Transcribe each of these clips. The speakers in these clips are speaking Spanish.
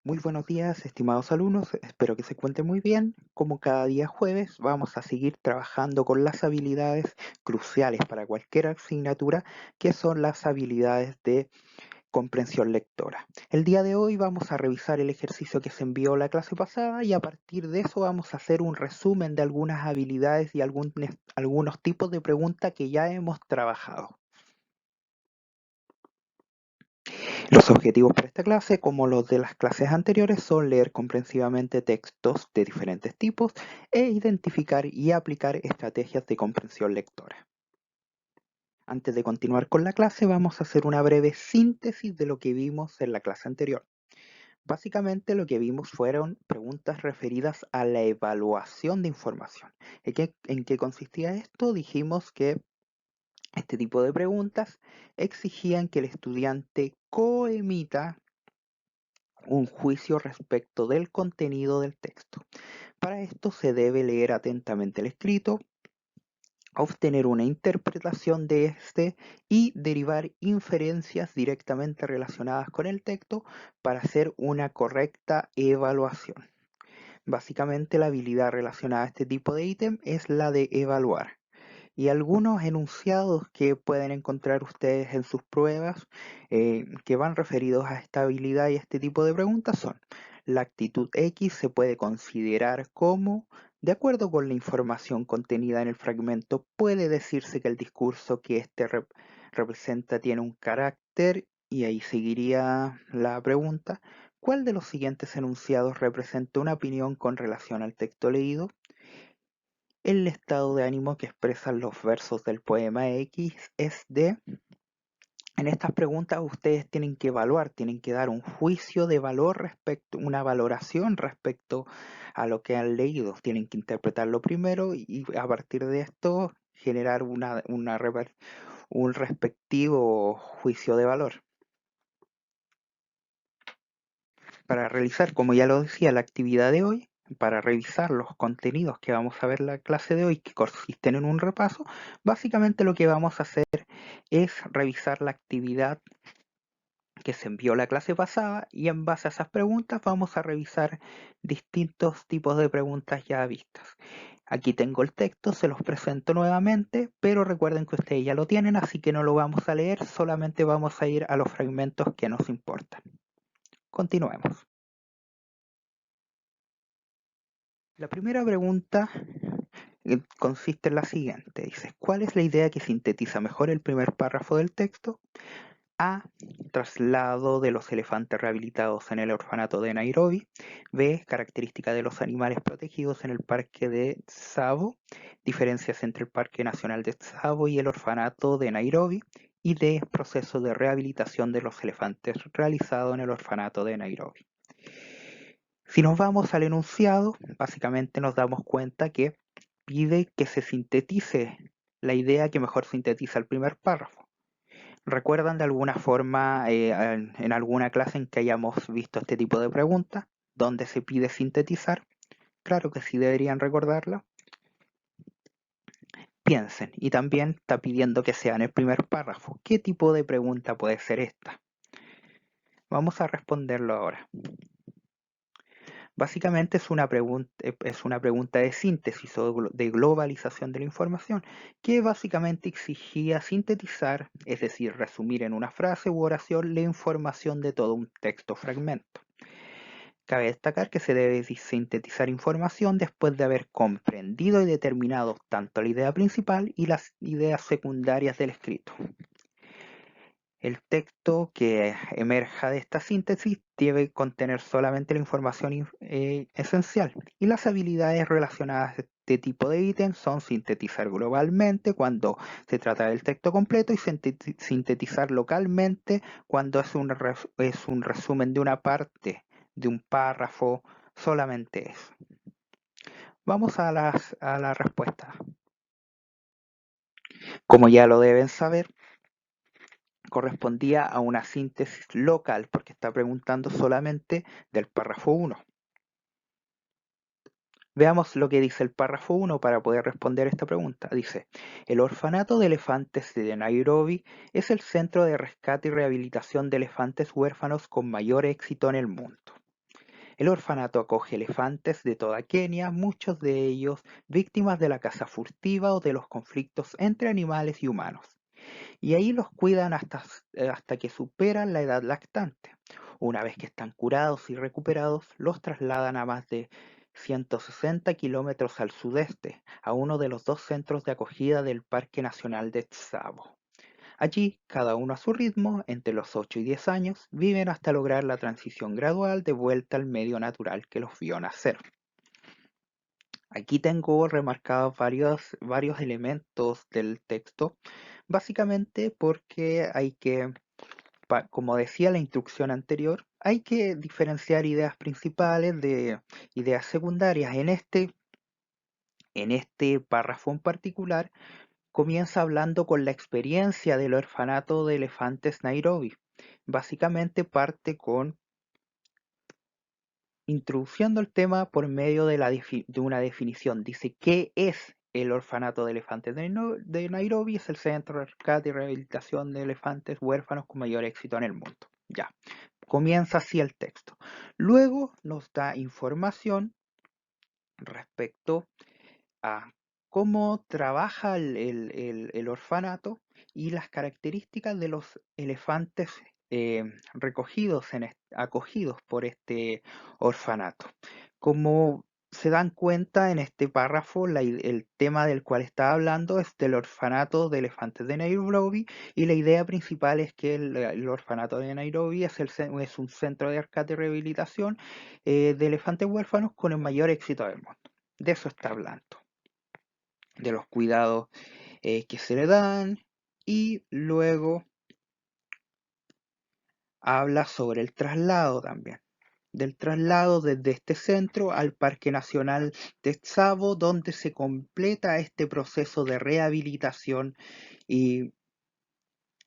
Muy buenos días, estimados alumnos. Espero que se encuentren muy bien. Como cada día jueves, vamos a seguir trabajando con las habilidades cruciales para cualquier asignatura, que son las habilidades de comprensión lectora. El día de hoy vamos a revisar el ejercicio que se envió la clase pasada y a partir de eso vamos a hacer un resumen de algunas habilidades y algunos tipos de preguntas que ya hemos trabajado. Los objetivos para esta clase, como los de las clases anteriores, son leer comprensivamente textos de diferentes tipos e identificar y aplicar estrategias de comprensión lectora. Antes de continuar con la clase, vamos a hacer una breve síntesis de lo que vimos en la clase anterior. Básicamente lo que vimos fueron preguntas referidas a la evaluación de información. ¿En qué consistía esto? Dijimos que este tipo de preguntas exigían que el estudiante coemita un juicio respecto del contenido del texto. Para esto se debe leer atentamente el escrito, obtener una interpretación de este y derivar inferencias directamente relacionadas con el texto para hacer una correcta evaluación. Básicamente la habilidad relacionada a este tipo de ítem es la de evaluar. Y algunos enunciados que pueden encontrar ustedes en sus pruebas que van referidos a esta habilidad y a este tipo de preguntas son: la actitud X se puede considerar como, de acuerdo con la información contenida en el fragmento, puede decirse que el discurso que este representa tiene un carácter, y ahí seguiría la pregunta: ¿cuál de los siguientes enunciados representa una opinión con relación al texto leído? El estado de ánimo que expresan los versos del poema X es de... En estas preguntas ustedes tienen que evaluar, tienen que dar un juicio de valor respecto, una valoración respecto a lo que han leído. Tienen que interpretarlo primero y a partir de esto generar un respectivo juicio de valor. Para realizar, como ya lo decía, la actividad de hoy, para revisar los contenidos que vamos a ver en la clase de hoy, que consisten en un repaso, básicamente lo que vamos a hacer es revisar la actividad que se envió la clase pasada y en base a esas preguntas vamos a revisar distintos tipos de preguntas ya vistas. Aquí tengo el texto, se los presento nuevamente, pero recuerden que ustedes ya lo tienen, así que no lo vamos a leer, solamente vamos a ir a los fragmentos que nos importan. Continuemos. La primera pregunta consiste en la siguiente. Dice: ¿cuál es la idea que sintetiza mejor el primer párrafo del texto? A. Traslado de los elefantes rehabilitados en el orfanato de Nairobi. B. Característica de los animales protegidos en el parque de Tsavo. Diferencias entre el Parque Nacional de Tsavo y el orfanato de Nairobi. Y D. Proceso de rehabilitación de los elefantes realizado en el orfanato de Nairobi. Si nos vamos al enunciado, básicamente nos damos cuenta que pide que se sintetice la idea que mejor sintetiza el primer párrafo. ¿Recuerdan de alguna forma en alguna clase en que hayamos visto este tipo de preguntas donde se pide sintetizar? Claro que sí, deberían recordarlo. Piensen, y también está pidiendo que sea en el primer párrafo. ¿Qué tipo de pregunta puede ser esta? Vamos a responderlo ahora. Básicamente es una pregunta de síntesis o de globalización de la información, que básicamente exigía sintetizar, es decir, resumir en una frase u oración la información de todo un texto fragmento. Cabe destacar que se debe sintetizar información después de haber comprendido y determinado tanto la idea principal y las ideas secundarias del escrito. El texto que emerja de esta síntesis debe contener solamente la información esencial, y las habilidades relacionadas de este tipo de ítems son sintetizar globalmente cuando se trata del texto completo y sintetizar localmente cuando es un resumen de una parte, de un párrafo, solamente eso. Vamos a la respuesta. Como ya lo deben saber, correspondía a una síntesis local porque está preguntando solamente del párrafo 1. Veamos lo que dice el párrafo 1 para poder responder esta pregunta. Dice: el orfanato de elefantes de Nairobi es el centro de rescate y rehabilitación de elefantes huérfanos con mayor éxito en el mundo. El orfanato acoge elefantes de toda Kenia, muchos de ellos víctimas de la caza furtiva o de los conflictos entre animales y humanos, y ahí los cuidan hasta que superan la edad lactante. Una vez que están curados y recuperados, los trasladan a más de 160 kilómetros al sudeste, a uno de los dos centros de acogida del Parque Nacional de Tsavo. Allí, cada uno a su ritmo, entre los 8 y 10 años, viven hasta lograr la transición gradual de vuelta al medio natural que los vio nacer. Aquí tengo remarcados varios elementos del texto, básicamente porque como decía la instrucción anterior, hay que diferenciar ideas principales de ideas secundarias. En este párrafo en particular, comienza hablando con la experiencia del orfanato de elefantes Nairobi. Básicamente parte con introduciendo el tema por medio de una definición. Dice, ¿qué es el orfanato de elefantes de Nairobi? Es el centro de rescate y rehabilitación de elefantes huérfanos con mayor éxito en el mundo. Ya, comienza así el texto. Luego nos da información respecto a cómo trabaja el orfanato y las características de los elefantes acogidos por este orfanato. Como se dan cuenta en este párrafo, el tema del cual está hablando es del orfanato de elefantes de Nairobi, y la idea principal es que el orfanato de Nairobi es un centro de rescate y rehabilitación de elefantes huérfanos con el mayor éxito del mundo. De eso está hablando, de los cuidados que se le dan, y luego habla sobre el traslado también, del traslado desde este centro al Parque Nacional de Tsavo, donde se completa este proceso de rehabilitación y,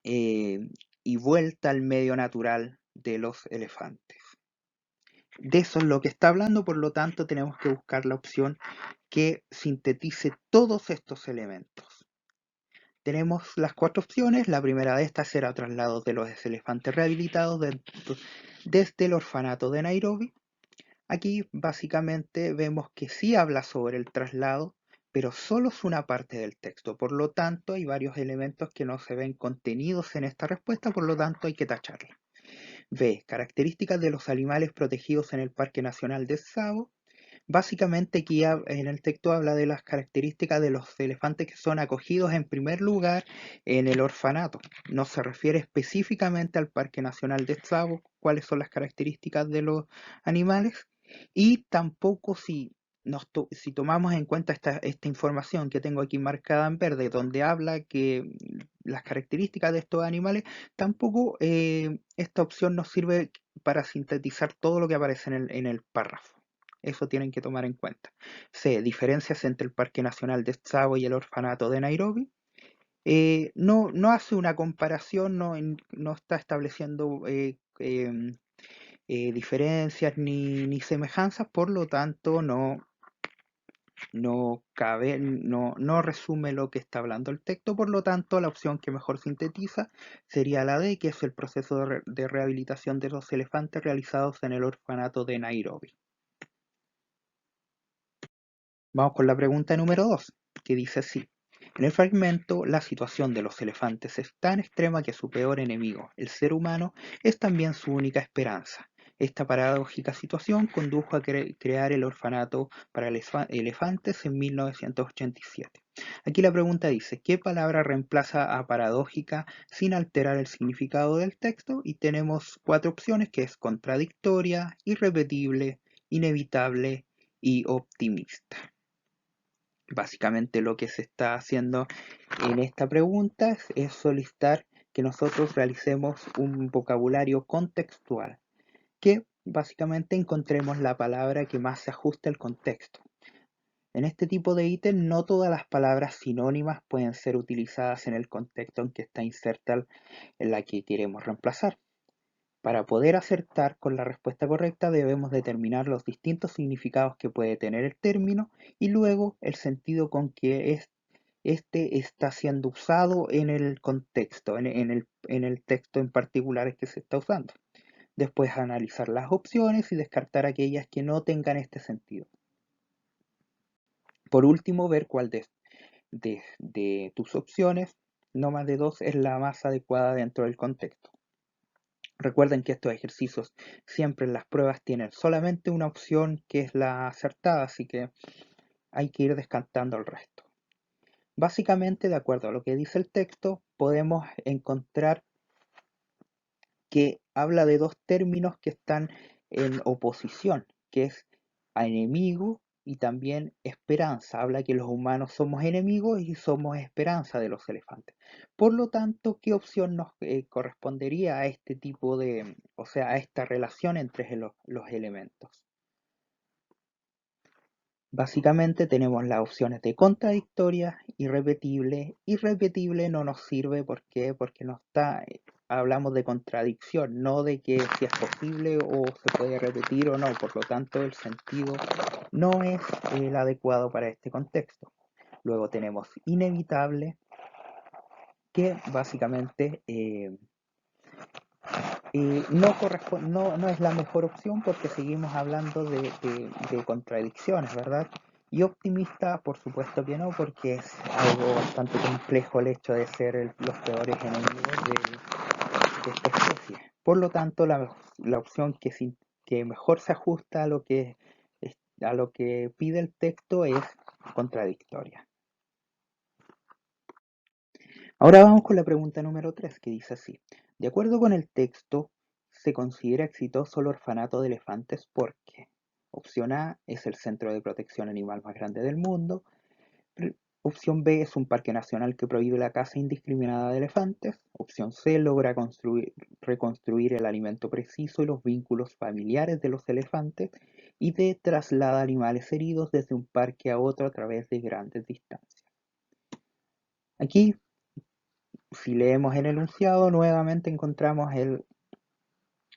eh, y vuelta al medio natural de los elefantes. De eso es lo que está hablando, por lo tanto tenemos que buscar la opción que sintetice todos estos elementos. Tenemos las cuatro opciones. La primera de estas será traslados de los elefantes rehabilitados desde el orfanato de Nairobi. Aquí básicamente vemos que sí habla sobre el traslado, pero solo es una parte del texto. Por lo tanto, hay varios elementos que no se ven contenidos en esta respuesta, por lo tanto hay que tacharla. B. Características de los animales protegidos en el Parque Nacional de Tsavo. Básicamente aquí en el texto habla de las características de los elefantes que son acogidos en primer lugar en el orfanato. No se refiere específicamente al Parque Nacional de Tsavo, cuáles son las características de los animales, y tampoco si tomamos en cuenta esta información que tengo aquí marcada en verde, donde habla que las características de estos animales, tampoco esta opción nos sirve para sintetizar todo lo que aparece en el párrafo. Eso tienen que tomar en cuenta. C. Diferencias entre el Parque Nacional de Tsavo y el Orfanato de Nairobi. No hace una comparación, no está estableciendo diferencias ni semejanzas, por lo tanto no resume lo que está hablando el texto. Por lo tanto, la opción que mejor sintetiza sería la D, que es el proceso de rehabilitación de los elefantes realizados en el orfanato de Nairobi. Vamos con la pregunta número 2, que dice así. En el fragmento, la situación de los elefantes es tan extrema que su peor enemigo, el ser humano, es también su única esperanza. Esta paradójica situación condujo a crear el orfanato para elefantes en 1987. Aquí la pregunta dice, ¿qué palabra reemplaza a paradójica sin alterar el significado del texto? Y tenemos cuatro opciones, que es contradictoria, irrepetible, inevitable y optimista. Básicamente lo que se está haciendo en esta pregunta es solicitar que nosotros realicemos un vocabulario contextual, que básicamente encontremos la palabra que más se ajuste al contexto. En este tipo de ítem no todas las palabras sinónimas pueden ser utilizadas en el contexto en que está inserta en la que queremos reemplazar. Para poder acertar con la respuesta correcta debemos determinar los distintos significados que puede tener el término y luego el sentido con que este está siendo usado en el contexto, en el texto en particular que se está usando. Después analizar las opciones y descartar aquellas que no tengan este sentido. Por último, ver cuál de tus opciones, no más de dos, es la más adecuada dentro del contexto. Recuerden que estos ejercicios siempre en las pruebas tienen solamente una opción que es la acertada, así que hay que ir descartando el resto. Básicamente, de acuerdo a lo que dice el texto, podemos encontrar que habla de dos términos que están en oposición, que es a enemigo y también esperanza. Habla que los humanos somos enemigos y somos esperanza de los elefantes. Por lo tanto, ¿qué opción nos correspondería a este tipo de, o sea, a esta relación entre los elementos? Básicamente tenemos las opciones de contradictoria y repetible. Irrepetible no nos sirve, ¿por qué? Porque no está, hablamos de contradicción, no de que si es posible o se puede repetir o no. Por lo tanto, el sentido no es el adecuado para este contexto. Luego tenemos inevitable, que básicamente no es la mejor opción porque seguimos hablando de contradicciones, ¿verdad? Y optimista, por supuesto que no, porque es algo bastante complejo el hecho de ser los peores enemigos de esta especie. Por lo tanto, la opción que mejor se ajusta a lo que pide el texto es contradictoria. Ahora vamos con la pregunta número 3, que dice así. De acuerdo con el texto, se considera exitoso el orfanato de elefantes porque opción A es el centro de protección animal más grande del mundo, opción B es un parque nacional que prohíbe la caza indiscriminada de elefantes, opción C logra reconstruir el alimento preciso y los vínculos familiares de los elefantes, y D traslada animales heridos desde un parque a otro a través de grandes distancias. Aquí, si leemos el enunciado, nuevamente encontramos el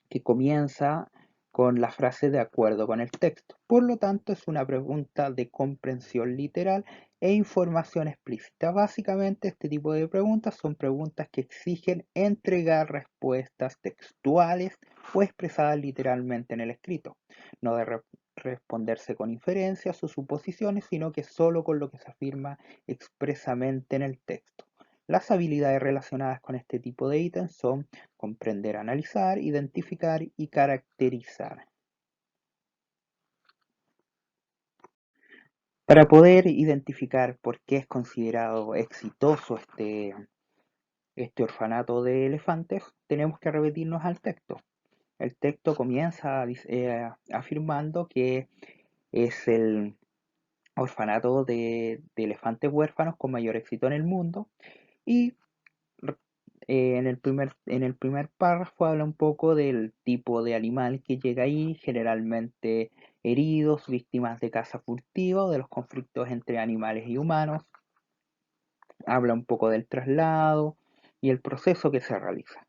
que comienza con la frase de acuerdo con el texto. Por lo tanto, es una pregunta de comprensión literal e información explícita. Básicamente, este tipo de preguntas son preguntas que exigen entregar respuestas textuales o expresadas literalmente en el escrito, no de responderse con inferencias o suposiciones, sino que solo con lo que se afirma expresamente en el texto. Las habilidades relacionadas con este tipo de ítems son comprender, analizar, identificar y caracterizar. Para poder identificar por qué es considerado exitoso este orfanato de elefantes, tenemos que repetirnos al texto. El texto comienza afirmando que es el orfanato de elefantes huérfanos con mayor éxito en el mundo, y en el primer párrafo habla un poco del tipo de animal que llega ahí, generalmente heridos, víctimas de caza furtiva o de los conflictos entre animales y humanos. Habla un poco del traslado y el proceso que se realiza.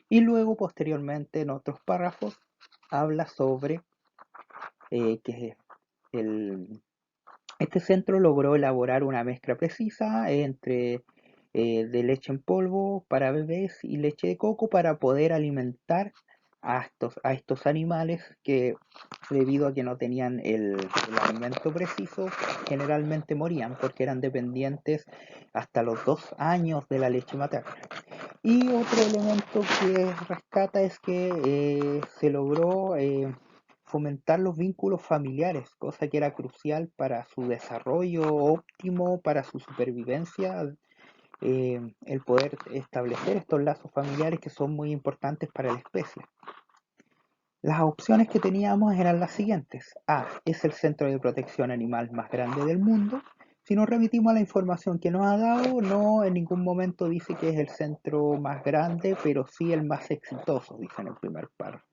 Y luego, posteriormente, en otros párrafos, habla sobre que este centro logró elaborar una mezcla precisa entre de leche en polvo para bebés y leche de coco para poder alimentar a estos animales que, debido a que no tenían el alimento preciso, generalmente morían porque eran dependientes hasta los 2 años de la leche materna. Y otro elemento que rescata es que se logró fomentar los vínculos familiares, cosa que era crucial para su desarrollo óptimo, para su supervivencia, el poder establecer estos lazos familiares que son muy importantes para la especie. Las opciones que teníamos eran las siguientes. A, es el centro de protección animal más grande del mundo. Si nos remitimos a la información que nos ha dado, no en ningún momento dice que es el centro más grande, pero sí el más exitoso, dice en el primer párrafo.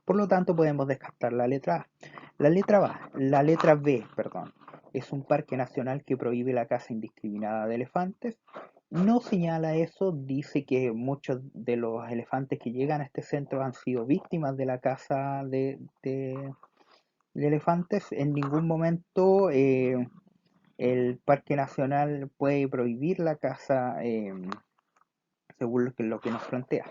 Por lo tanto, podemos descartar la letra A. La letra B, perdón, es un parque nacional que prohíbe la caza indiscriminada de elefantes. No señala eso, dice que muchos de los elefantes que llegan a este centro han sido víctimas de la caza de elefantes. En ningún momento el parque nacional puede prohibir la caza según lo que nos plantea.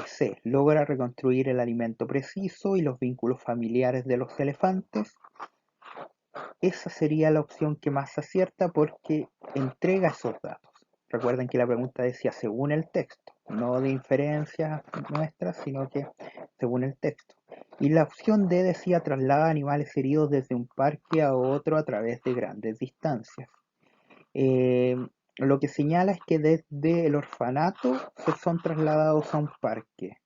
C. Logra reconstruir el alimento preciso y los vínculos familiares de los elefantes. Esa sería la opción que más acierta porque entrega esos datos. Recuerden que la pregunta decía según el texto, no de inferencias nuestras, sino que según el texto. Y la opción D decía traslada animales heridos desde un parque a otro a través de grandes distancias. Eh, lo que señala es que desde el orfanato se son trasladados a un parque,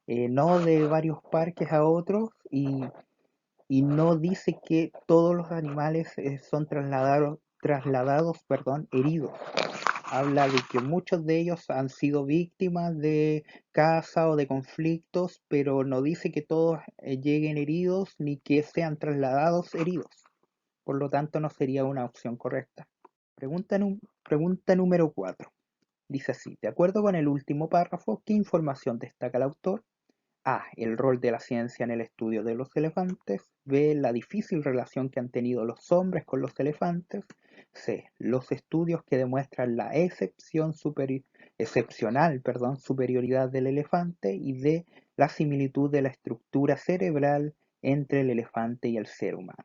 no de varios parques a otros, y no dice que todos los animales son trasladados, heridos. Habla de que muchos de ellos han sido víctimas de caza o de conflictos, pero no dice que todos lleguen heridos ni que sean trasladados heridos. Por lo tanto, no sería una opción correcta. Pregunta número 4. Dice así, de acuerdo con el último párrafo, ¿qué información destaca el autor? A. El rol de la ciencia en el estudio de los elefantes. B. La difícil relación que han tenido los hombres con los elefantes. C. Los estudios que demuestran la excepcional superioridad del elefante. Y D. La similitud de la estructura cerebral entre el elefante y el ser humano.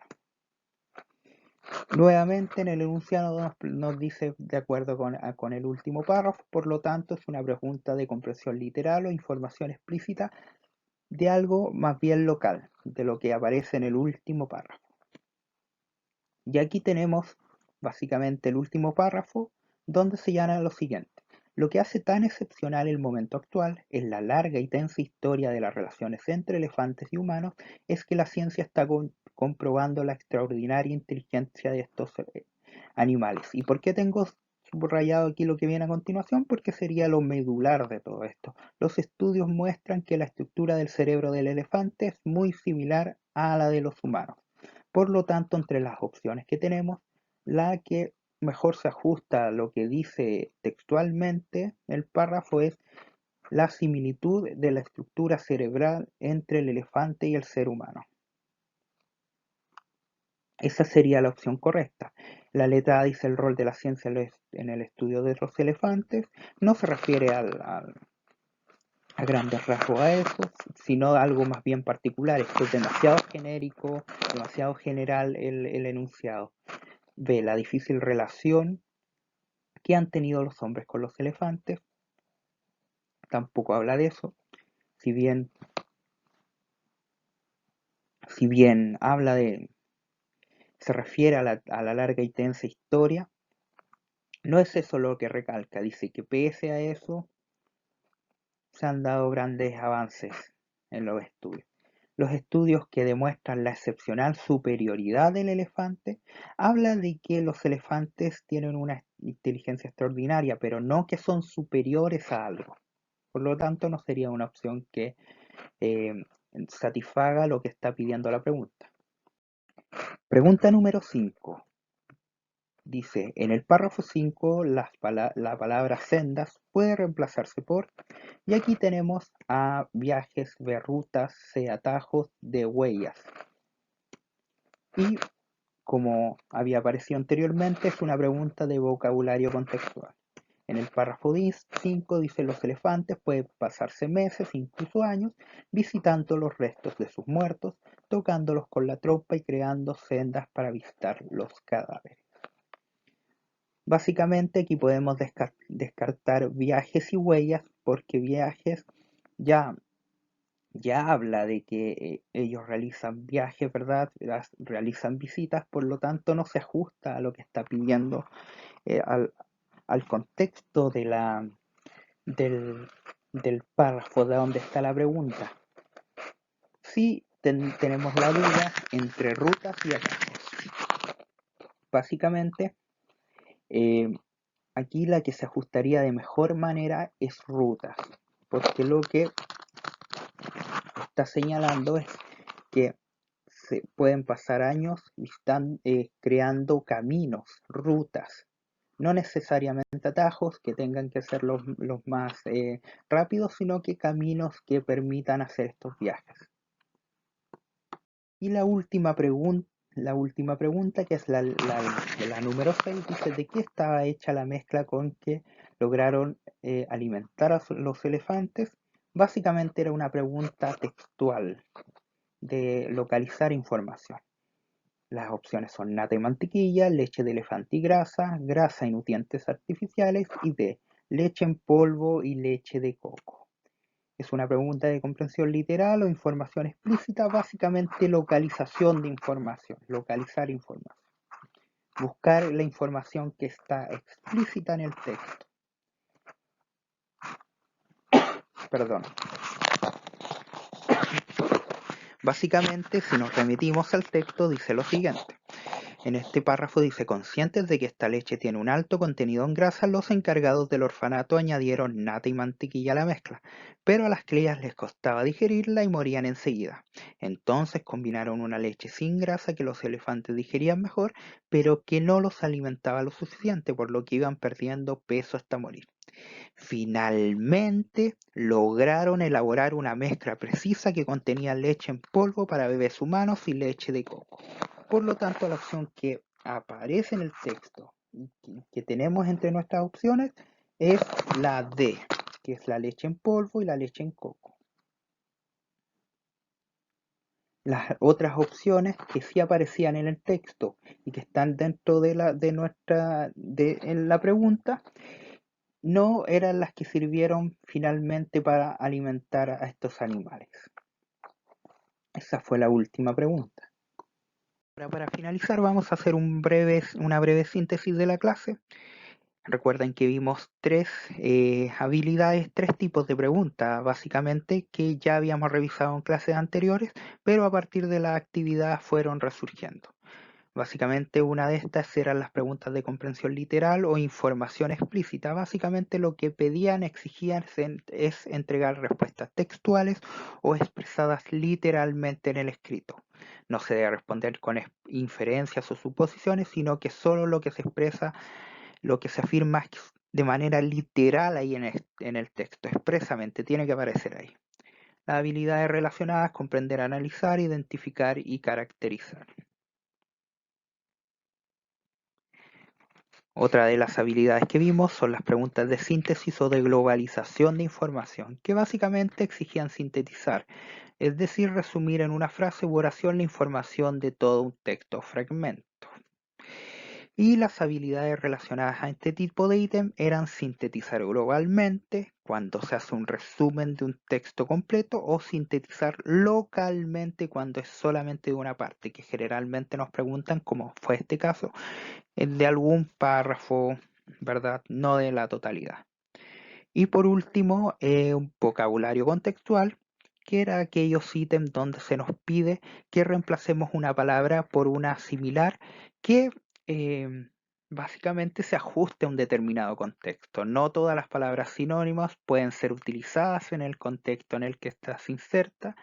Nuevamente en el enunciado nos dice de acuerdo con el último párrafo, por lo tanto es una pregunta de comprensión literal o información explícita de algo más bien local, de lo que aparece en el último párrafo. Y aquí tenemos básicamente el último párrafo donde se llama lo siguiente. Lo que hace tan excepcional el momento actual es la larga y tensa historia de las relaciones entre elefantes y humanos, es que la ciencia está comprobando la extraordinaria inteligencia de estos animales. ¿Y por qué tengo subrayado aquí lo que viene a continuación? Porque sería lo medular de todo esto. Los estudios muestran que la estructura del cerebro del elefante es muy similar a la de los humanos. Por lo tanto, entre las opciones que tenemos, la que mejor se ajusta a lo que dice textualmente el párrafo es la similitud de la estructura cerebral entre el elefante y el ser humano. Esa sería la opción correcta. La letra A dice el rol de la ciencia en el estudio de los elefantes. No se refiere a grandes rasgos a eso, sino a algo más bien particular. Esto es demasiado genérico, demasiado general el enunciado. B. La difícil relación que han tenido los hombres con los elefantes. Tampoco habla de eso. Si bien habla se refiere a la larga y tensa historia, no es eso lo que recalca. Dice que pese a eso se han dado grandes avances en los estudios. Los estudios que demuestran la excepcional superioridad del elefante hablan de que los elefantes tienen una inteligencia extraordinaria, pero no que son superiores a algo. Por lo tanto, no sería una opción que satisfaga lo que está pidiendo la pregunta. Pregunta número 5. Dice, en el párrafo 5 la palabra sendas puede reemplazarse por, y aquí tenemos A, viajes, B, rutas, C, atajos, D, huellas. Y como había aparecido anteriormente, es una pregunta de vocabulario contextual. En el párrafo 5 dice, los elefantes pueden pasarse meses, incluso años, visitando los restos de sus muertos, tocándolos con la trompa y creando sendas para visitar los cadáveres. Básicamente aquí podemos descartar viajes y huellas, porque viajes ya habla de que ellos realizan viajes, ¿verdad? Realizan visitas, por lo tanto no se ajusta a lo que está pidiendo, al contexto del párrafo de donde está la pregunta. Sí tenemos la duda entre rutas y atajos. Básicamente, aquí la que se ajustaría de mejor manera es rutas, porque lo que está señalando es que se pueden pasar años y están creando caminos, rutas, no necesariamente atajos que tengan que ser los más rápidos, sino que caminos que permitan hacer estos viajes. Y la última pregunta, que es la número 6, dice de qué estaba hecha la mezcla con que lograron alimentar a los elefantes. Básicamente era una pregunta textual de localizar información. Las opciones son nata y mantequilla, leche de elefante y grasa, grasa y nutrientes artificiales, y D, leche en polvo y leche de coco. Es una pregunta de comprensión literal o información explícita, básicamente localización de información, localizar información. Buscar la información que está explícita en el texto. Perdón. Básicamente, si nos remitimos al texto, dice lo siguiente. En este párrafo dice: conscientes de que esta leche tiene un alto contenido en grasa, los encargados del orfanato añadieron nata y mantequilla a la mezcla, pero a las crías les costaba digerirla y morían enseguida. Entonces combinaron una leche sin grasa que los elefantes digerían mejor, pero que no los alimentaba lo suficiente, por lo que iban perdiendo peso hasta morir. Finalmente lograron elaborar una mezcla precisa que contenía leche en polvo para bebés humanos y leche de coco. Por lo tanto, la opción que aparece en el texto y que tenemos entre nuestras opciones es la D, que es la leche en polvo y la leche en coco. Las otras opciones que sí aparecían en el texto y que están dentro de en la pregunta no eran las que sirvieron finalmente para alimentar a estos animales. Esa fue la última pregunta. Ahora, para finalizar, vamos a hacer una breve síntesis de la clase. Recuerden que vimos tres habilidades, tres tipos de preguntas, básicamente, que ya habíamos revisado en clases anteriores, pero a partir de la actividad fueron resurgiendo. Básicamente una de estas eran las preguntas de comprensión literal o información explícita. Básicamente lo que pedían, exigían es entregar respuestas textuales o expresadas literalmente en el escrito. No se debe responder con inferencias o suposiciones, sino que solo lo que se expresa, lo que se afirma de manera literal ahí en el texto, expresamente, tiene que aparecer ahí. Las habilidades relacionadas: comprender, analizar, identificar y caracterizar. Otra de las habilidades que vimos son las preguntas de síntesis o de globalización de información, que básicamente exigían sintetizar, es decir, resumir en una frase u oración la información de todo un texto o fragmento. Y las habilidades relacionadas a este tipo de ítem eran sintetizar globalmente, cuando se hace un resumen de un texto completo, o sintetizar localmente cuando es solamente de una parte, que generalmente nos preguntan, como fue este caso, de algún párrafo, ¿verdad? No de la totalidad. Y por último, un vocabulario contextual, que era aquellos ítems donde se nos pide que reemplacemos una palabra por una similar que básicamente se ajuste a un determinado contexto. No todas las palabras sinónimas pueden ser utilizadas en el contexto en el que estas inserta.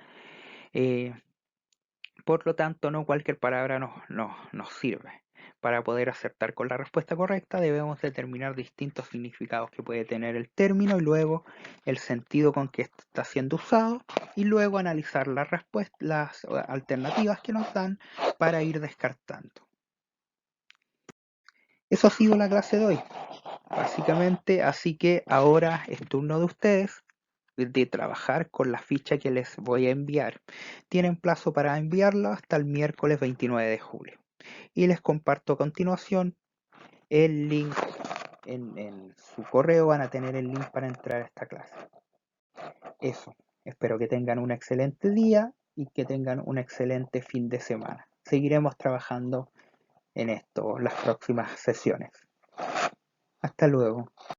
Por lo tanto, no cualquier palabra nos sirve. Para poder acertar con la respuesta correcta, debemos determinar distintos significados que puede tener el término y luego el sentido con que está siendo usado, y luego analizar las alternativas que nos dan para ir descartando. Eso ha sido la clase de hoy, básicamente, así que ahora es turno de ustedes de trabajar con la ficha que les voy a enviar. Tienen plazo para enviarla hasta el miércoles 29 de julio. Y les comparto a continuación el link. En su correo van a tener el link para entrar a esta clase. Eso, espero que tengan un excelente día y que tengan un excelente fin de semana. Seguiremos trabajando en esto las próximas sesiones. Hasta luego.